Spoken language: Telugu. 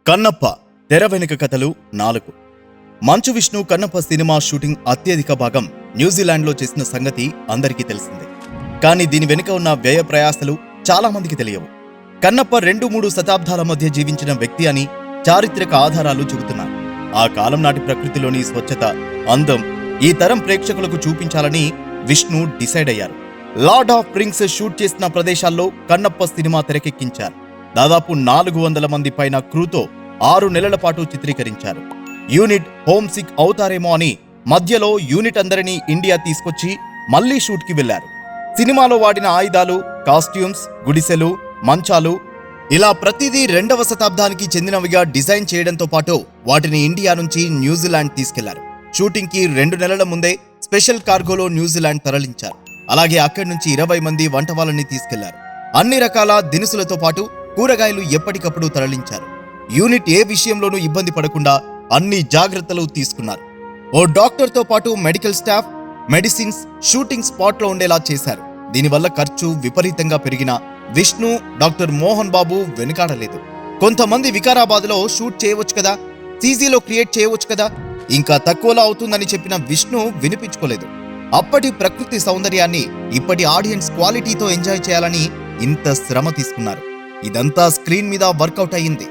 కన్నప్ప తెర వెనుక కథలు 4. మంచు విష్ణు కన్నప్ప సినిమా షూటింగ్ అత్యధిక భాగం న్యూజిలాండ్లో చేసిన సంగతి అందరికీ తెలిసిందే. కానీ దీని వెనుక ఉన్న వ్యయ ప్రయాసలు చాలా మందికి తెలియవు. కన్నప్ప 2-3 శతాబ్దాల మధ్య జీవించిన వ్యక్తి అని చారిత్రక ఆధారాలు చెబుతున్నాయి. ఆ కాలం నాటి ప్రకృతిలోని స్వచ్ఛత, అందం ఈ తరం ప్రేక్షకులకు చూపించాలని విష్ణు డిసైడ్ అయ్యారు. లార్డ్ ఆఫ్ రింగ్స్ షూట్ చేసిన ప్రదేశాల్లో కన్నప్ప సినిమా తెరకెక్కించారు. దాదాపు 400 మంది పైన క్రూతో 6 నెలల పాటు చిత్రీకరించారు. యూనిట్ హోమ్ సిక్ అవుతారేమో అని మధ్యలో యూనిట్ అందరినీ ఇండియా తీసుకొచ్చి మళ్లీ షూట్ కి వెళ్లారు. సినిమాలో వాడిన ఆయుధాలు, కాస్ట్యూమ్స్, గుడిసెలు, మంచాలు ఇలా ప్రతిదీ 2వ శతాబ్దానికి చెందినవిగా డిజైన్ చేయడంతో పాటు వాటిని ఇండియా నుంచి న్యూజిలాండ్ తీసుకెళ్లారు. షూటింగ్ కి 2 నెలల ముందే స్పెషల్ కార్గోలో న్యూజిలాండ్ తరలించారు. అలాగే అక్కడి నుంచి 20 మంది వంట వాళ్ళని తీసుకెళ్లారు. అన్ని రకాల దినుసులతో పాటు కూరగాయలు ఎప్పటికప్పుడు తరలించారు. యూనిట్ ఏ విషయంలోనూ ఇబ్బంది పడకుండా అన్ని జాగ్రత్తలు తీసుకున్నారు. ఓ డాక్టర్తో పాటు మెడికల్ స్టాఫ్, మెడిసిన్స్ షూటింగ్ స్పాట్లో ఉండేలా చేశారు. దీనివల్ల ఖర్చు విపరీతంగా పెరిగిన విష్ణు, డాక్టర్ మోహన్ బాబు వెనుకాడలేదు. కొంతమంది వికారాబాద్లో షూట్ చేయవచ్చు కదా, సీజీలో క్రియేట్ చేయవచ్చు కదా, ఇంకా తక్కువలో అవుతుందని చెప్పిన విష్ణు వినిపించుకోలేదు. అప్పటి ప్రకృతి సౌందర్యాన్ని ఇప్పటి ఆడియన్స్ క్వాలిటీతో ఎంజాయ్ చేయాలని ఇంత శ్రమ తీసుకున్నారు. ఇదంతా స్క్రీన్ మీద వర్కౌట్ అయ్యింది.